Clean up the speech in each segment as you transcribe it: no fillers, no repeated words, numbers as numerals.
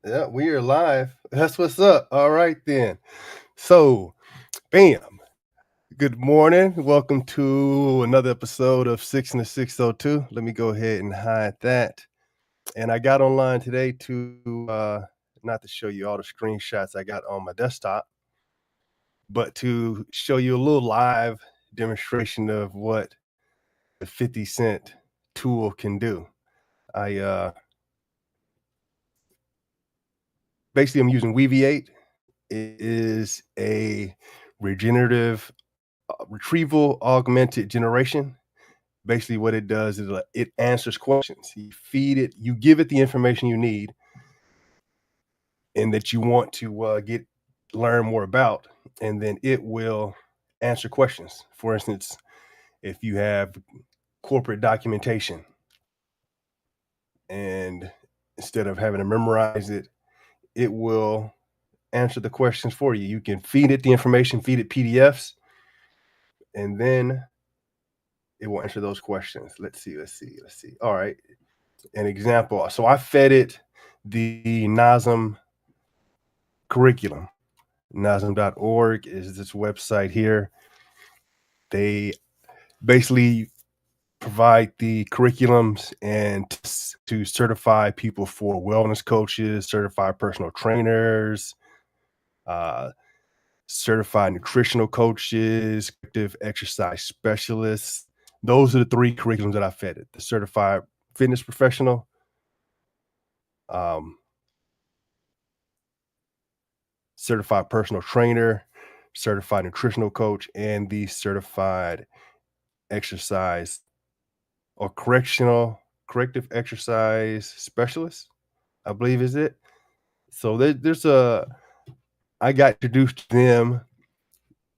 Yeah, we are live. That's what's up. All right then. So, bam. Good morning. Welcome to another episode of 6 and the 602. Let me go ahead and hide that. And I got online today to not to show you all the screenshots I got on my desktop, but to show you a little live demonstration of what the 50 cent tool can do. I basically I'm using Weaviate. It is a regenerative retrieval-augmented generation. Basically, what it does is it answers questions. You feed it, you give it the information you need and that you want to learn more about, and then it will answer questions. For instance, if you have corporate documentation, and instead of having to memorize it, it will answer the questions for you. You can feed it the information, feed it PDFs, and then it will answer those questions. Let's see. All right. An example. So I fed it the NASM curriculum. NASM.org is this website here. They basically provide the curriculums and to certify people for wellness coaches, certified personal trainers, uh, certified nutritional coaches, corrective exercise specialists. Those are the three curriculums that I fed it. The certified fitness professional, um, certified personal trainer, certified nutritional coach, and the certified exercise or corrective exercise specialist, I believe is it. So there's a I got introduced to them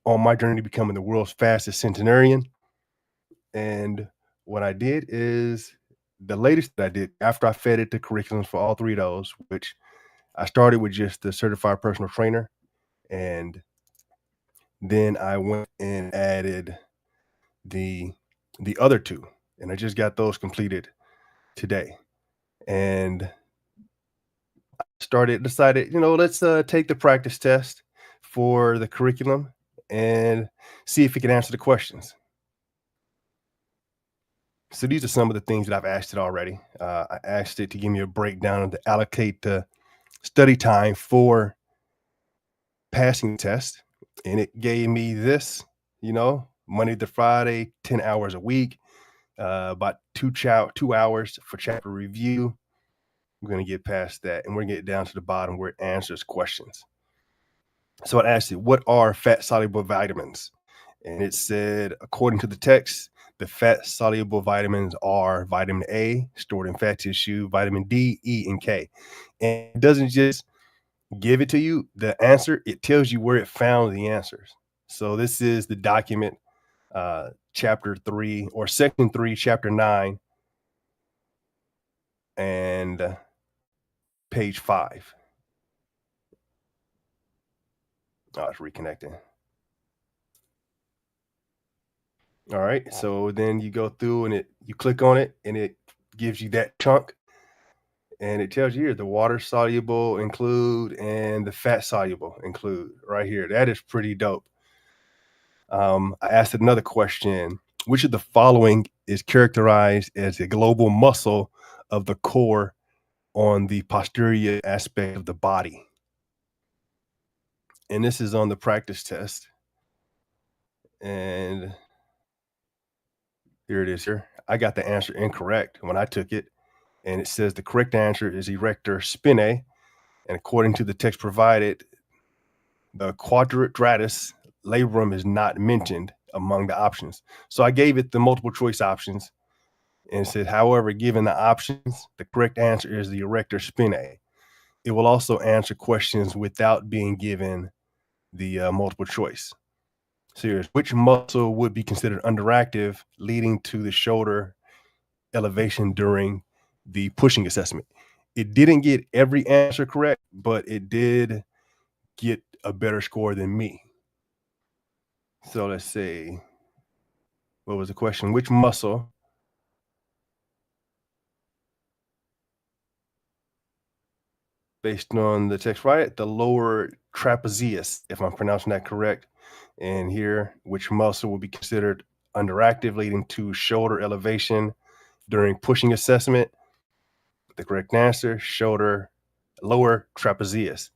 on my journey to becoming the world's fastest centenarian. And what I did is the latest that I did after I fed it the curriculums for all three of those, which I started with just the certified personal trainer, and then I went and added the the other two, and I just got those completed today. And decided, let's take the practice test for the curriculum and see if it can answer the questions. So these are some of the things that I've asked it already. I asked it to give me a breakdown and to allocate the study time for passing the test, and it gave me this, Monday to Friday, 10 hours a week, about 2 hours for chapter review. We're going to get past that, and we're going to get down to the bottom where it answers questions. So I asked it, what are fat soluble vitamins? And it said, according to the text, the fat soluble vitamins are vitamin A, stored in fat tissue, vitamin D, E, and K. And it doesn't just give it to you, the answer, it tells you where it found the answers. So this is the document, chapter 3 or section 3, chapter 9, and page 5. Oh, it's reconnecting. All right. So then you go through and you click on it and it gives you that chunk, and it tells you here the water soluble include and the fat soluble include right here. That is pretty dope. I asked it another question. Which of the following is characterized as a global muscle of the core on the posterior aspect of the body? And this is on the practice test. And here it is here. I got the answer incorrect when I took it. And it says the correct answer is erector spinae. And according to the text provided, the quadratus labrum is not mentioned among the options. So I gave it the multiple choice options and said, however, given the options, the correct answer is the erector spinae. It will also answer questions without being given the multiple choice. So here's which muscle would be considered underactive, leading to the shoulder elevation during the pushing assessment. It didn't get every answer correct, but it did get a better score than me. So let's see. What was the question? Which muscle based on the text right, the lower trapezius, if I'm pronouncing that correct. And here, which muscle will be considered underactive, leading to shoulder elevation during pushing assessment. The correct answer, shoulder, lower trapezius.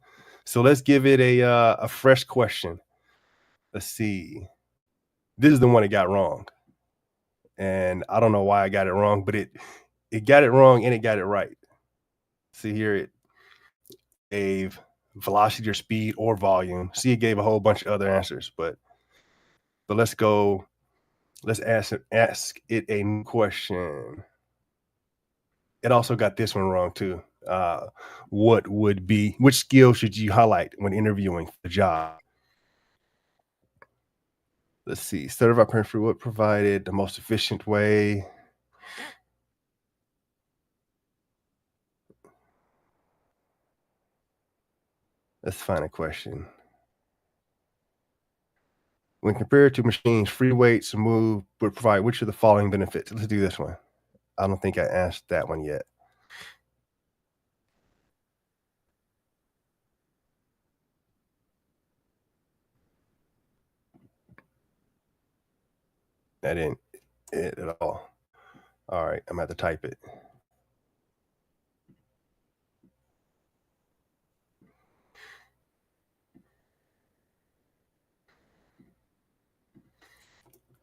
So let's give it a fresh question. Let's see. This is the one it got wrong, and I don't know why I got it wrong, but it got it wrong and it got it right. See here, it gave velocity or speed or volume. See, it gave a whole bunch of other answers, but let's go. Let's ask it a new question. It also got this one wrong too. Which skill should you highlight when interviewing for the job? Let's see. Certified parent for what provided the most efficient way. Let's find a question. When compared to machines, free weights move would provide which of the following benefits? Let's do this one. I don't think I asked that one yet. That didn't it at all. All right, I'm gonna have to type it.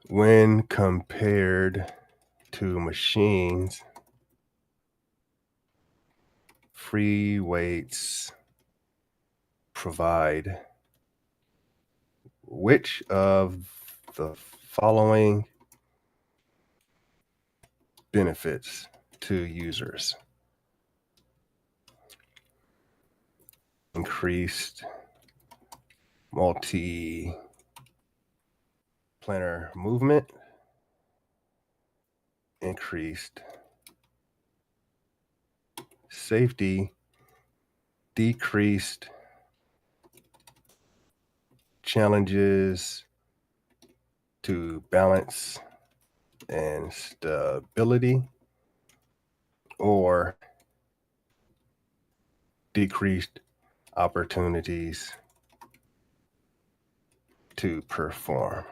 When compared to machines, free weights provide which of the following benefits to users? Increased multi-planar movement, increased safety, decreased challenges to balance and stability, or decreased opportunities to perform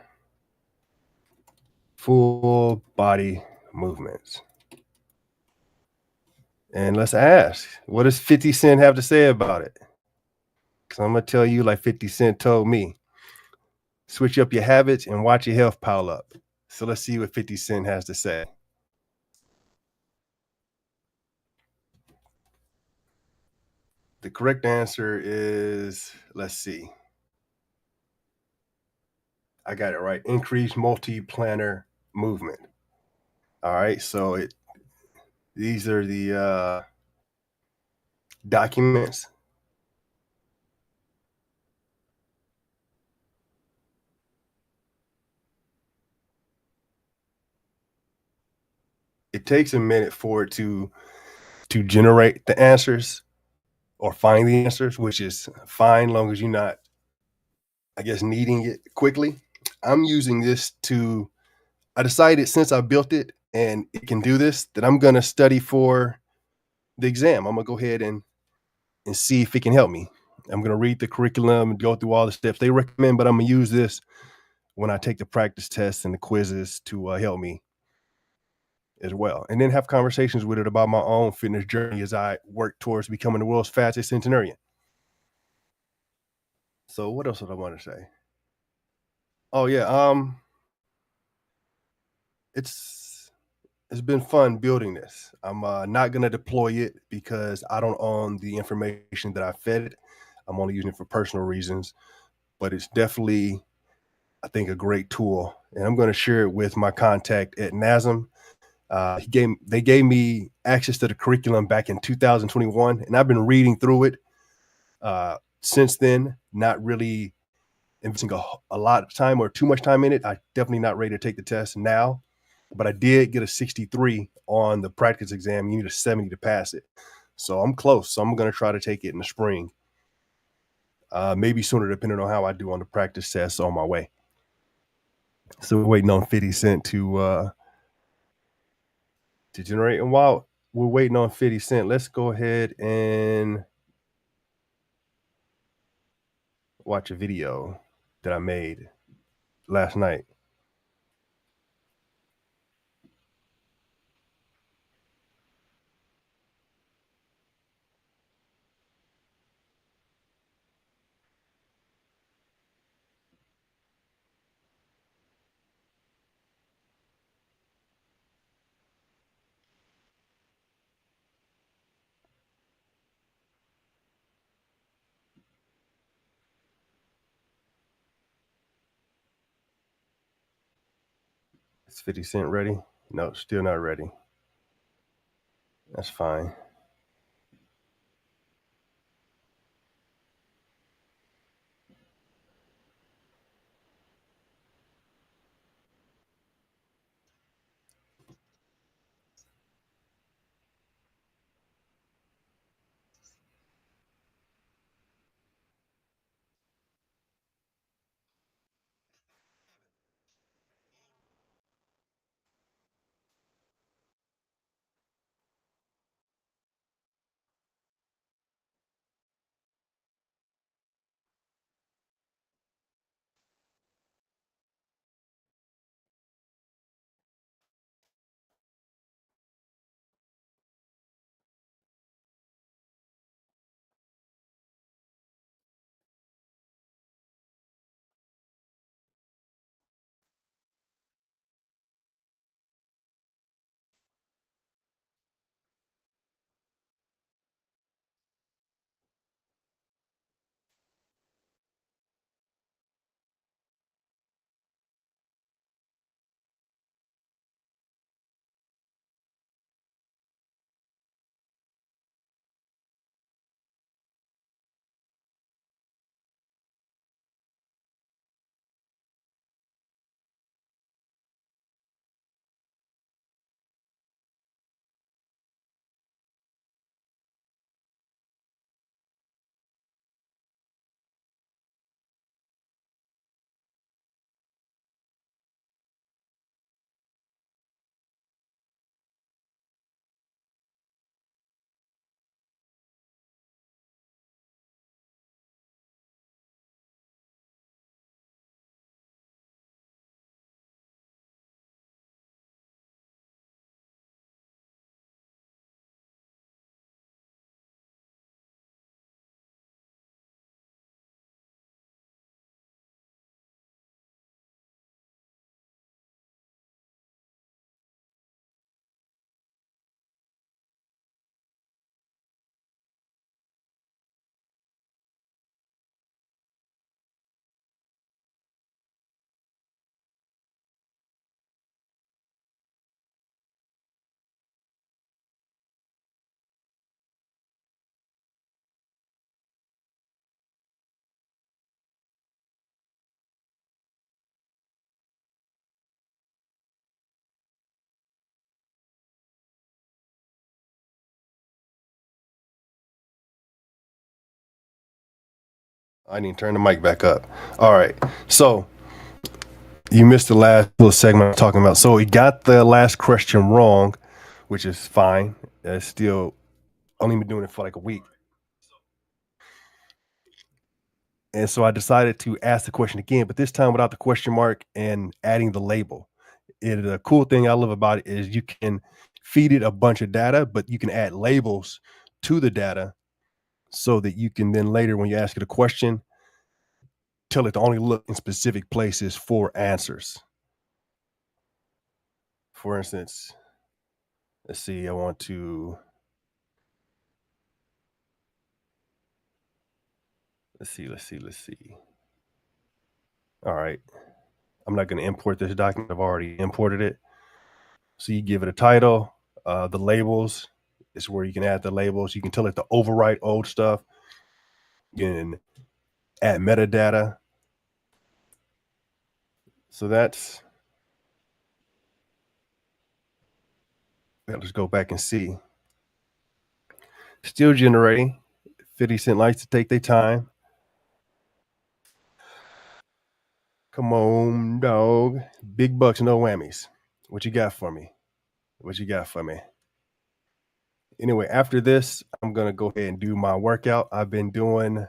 full body movements. And let's ask, what does 50 Cent have to say about it? Because I'm going to tell you, like 50 Cent told me, switch up your habits and watch your health pile up. So let's see what 50 Cent has to say. The correct answer is, let's see. I got it right. Increased multi-planar movement. All right. So these are the documents. It takes a minute for it to generate the answers or find the answers, which is fine, long as you're not, I guess, needing it quickly. I'm using this I decided since I built it and it can do this, that I'm going to study for the exam. I'm going to go ahead and see if it can help me. I'm going to read the curriculum and go through all the steps they recommend, but I'm going to use this when I take the practice tests and the quizzes to help me as well. And then have conversations with it about my own fitness journey as I work towards becoming the world's fastest centenarian. So what else did I want to say? Oh yeah, it's been fun building this. I'm not gonna deploy it because I don't own the information that I fed it. I'm only using it for personal reasons, but it's definitely, I think, a great tool, and I'm going to share it with my contact at NASM. They gave me access to the curriculum back in 2021, and I've been reading through it since then. Not really investing a lot of time or too much time in it. I definitely not ready to take the test now, but I did get a 63 on the practice exam. You need a 70 to pass it, so I'm close. So I'm going to try to take it in the spring, maybe sooner, depending on how I do on the practice test on my way. So we're waiting on 50 Cent to generate. And while we're waiting on 50 Cent, let's go ahead and watch a video that I made last night. Is 50 Cent ready? No, still not ready. That's fine. I need to turn the mic back up. All right. So you missed the last little segment I'm talking about. So he got the last question wrong, which is fine. It's still only been doing it for like a week. And so I decided to ask the question again, but this time without the question mark and adding the label. The cool thing I love about it is you can feed it a bunch of data, but you can add labels to the data so that you can then later, when you ask it a question, tell it to only look in specific places for answers. For instance, let's see, I want to, let's see. All right. I'm not going to import this document. I've already imported it. So you give it a title, the labels is where you can add the labels. You can tell it to overwrite old stuff. You can add metadata. So that's, let's go back and see. Still generating. 50 Cent likes to take their time. Come on, dog. Big bucks, no whammies. What you got for me? What you got for me? Anyway, after this, I'm going to go ahead and do my workout. I've been doing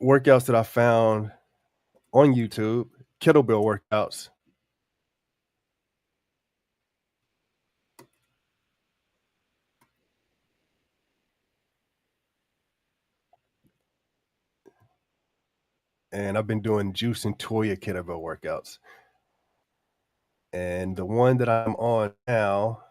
workouts that I found on YouTube, kettlebell workouts. And I've been doing Juice and Toya kettlebell workouts. And the one that I'm on now,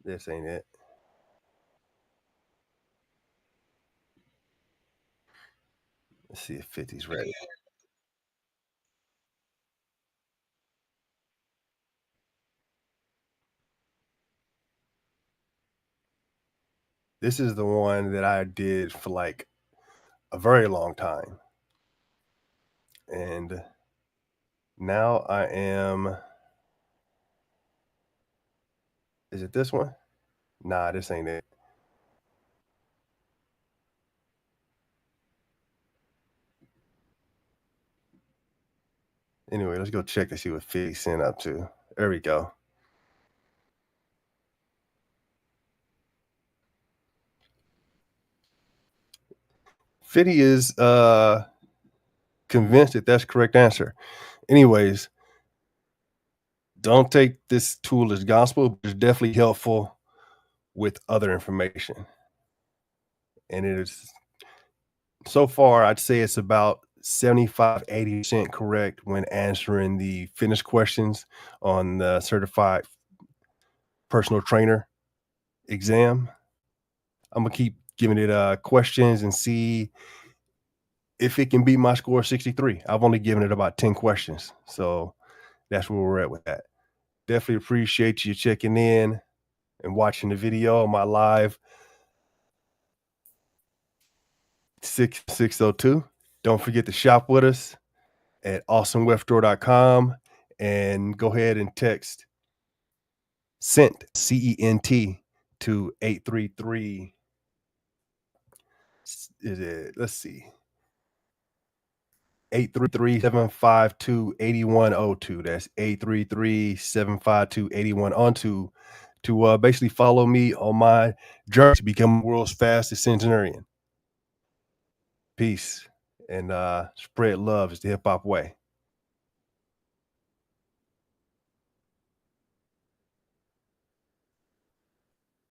this ain't it. Let's see if 50's ready. This is the one that I did for like a very long time. And now I am, is it this one? Nah, this ain't it. Anyway, let's go check to see what 50 Cent up to. There we go. Fitty is convinced that that's correct answer. Anyways, don't take this tool as gospel, but it's definitely helpful with other information. And it is so far, I'd say it's about 75-80% correct when answering the fitness questions on the certified personal trainer exam. I'm gonna keep giving it questions and see if it can beat my score of 63. I've only given it about 10 questions. So that's where we're at with that. Definitely appreciate you checking in and watching the video on my live 6602. Don't forget to shop with us at awesomewebstore.com and go ahead and text CENT, CENT to 833. Is it, let's see, 833-752-8102. That's 833-752-8102 to basically follow me on my journey to become the world's fastest centenarian. Peace and spread love is the hip hop way.